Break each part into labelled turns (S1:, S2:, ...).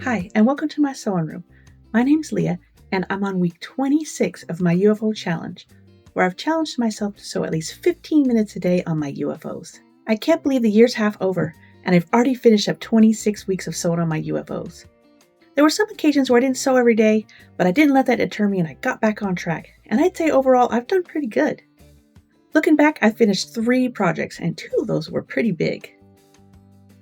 S1: Hi, and welcome to my sewing room. My name's Leah, and I'm on week 26 of my UFO challenge, where I've challenged myself to sew at least 15 minutes a day on my UFOs. I can't believe the year's half over, and I've already finished up 26 weeks of sewing on my UFOs. There were some occasions where I didn't sew every day, but I didn't let that deter me and I got back on track, and I'd say overall I've done pretty good. Looking back, I finished 3 projects, and 2 of those were pretty big.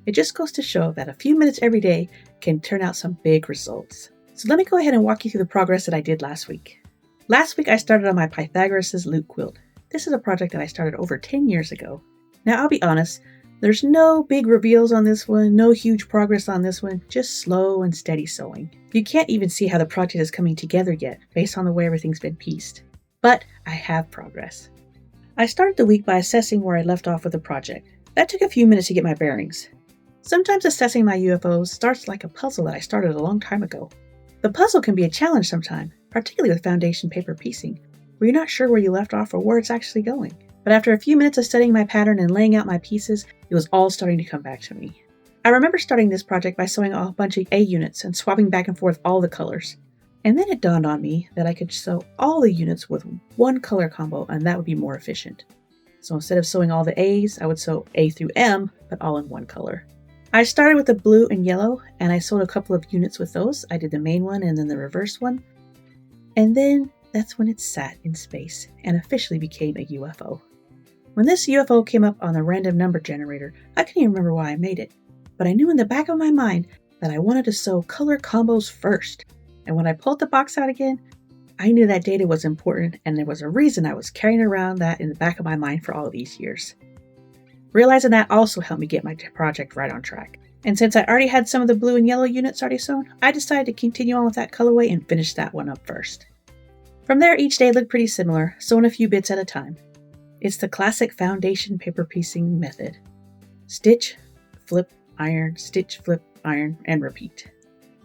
S1: It just goes to show that a few minutes every day can turn out some big results. So let me go ahead and walk you through the progress that I did last week. Last week I started on my Pythagoras Lute quilt. This is a project that I started over 10 years ago. Now I'll be honest, there's no big reveals on this one, no huge progress on this one, just slow and steady sewing. You can't even see how the project is coming together yet, based on the way everything's been pieced. But I have progress. I started the week by assessing where I left off with the project. That took a few minutes to get my bearings. Sometimes assessing my UFOs starts like a puzzle that I started a long time ago. The puzzle can be a challenge sometimes, particularly with foundation paper piecing, where you're not sure where you left off or where it's actually going. But after a few minutes of studying my pattern and laying out my pieces, it was all starting to come back to me. I remember starting this project by sewing a bunch of A units and swapping back and forth all the colors. And then it dawned on me that I could sew all the units with one color combo, and that would be more efficient. So instead of sewing all the A's, I would sew A through M, but all in one color. I started with the blue and yellow, and I sewed a couple of units with those. I did the main one and then the reverse one. And then that's when it sat in space and officially became a UFO. When this UFO came up on the random number generator, I couldn't even remember why I made it. But I knew in the back of my mind that I wanted to sew color combos first. And when I pulled the box out again, I knew that data was important, and there was a reason I was carrying around that in the back of my mind for all these years. Realizing that also helped me get my project right on track. And since I already had some of the blue and yellow units already sewn, I decided to continue on with that colorway and finish that one up first. From there, each day looked pretty similar, sewing a few bits at a time. It's the classic foundation paper piecing method. Stitch, flip, iron, stitch, flip, iron, and repeat.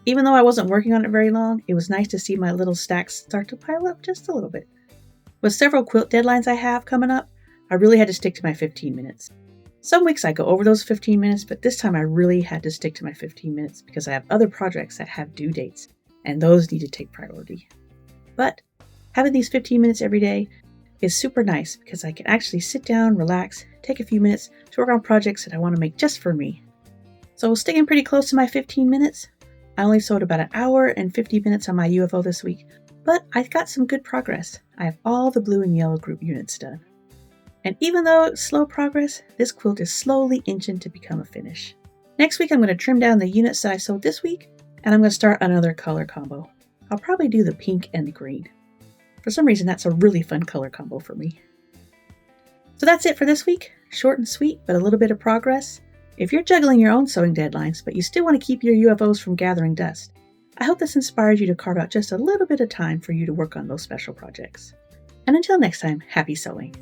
S1: Even though I wasn't working on it very long, it was nice to see my little stacks start to pile up just a little bit. With several quilt deadlines I have coming up, I really had to stick to my 15 minutes. Some weeks I go over those 15 minutes, but this time I really had to stick to my 15 minutes because I have other projects that have due dates, and those need to take priority. But having these 15 minutes every day is super nice because I can actually sit down, relax, take a few minutes to work on projects that I want to make just for me. So sticking pretty close to my 15 minutes, I only sewed about an hour and 50 minutes on my UFO this week, but I've got some good progress. I have all the blue and yellow group units done. And even though it's slow progress, this quilt is slowly inching to become a finish. Next week I'm going to trim down the units that I sewed this week, and I'm going to start another color combo. I'll probably do the pink and the green. For some reason that's a really fun color combo for me. So that's it for this week. Short and sweet, but a little bit of progress. If you're juggling your own sewing deadlines, but you still want to keep your UFOs from gathering dust, I hope this inspires you to carve out just a little bit of time for you to work on those special projects. And until next time, happy sewing!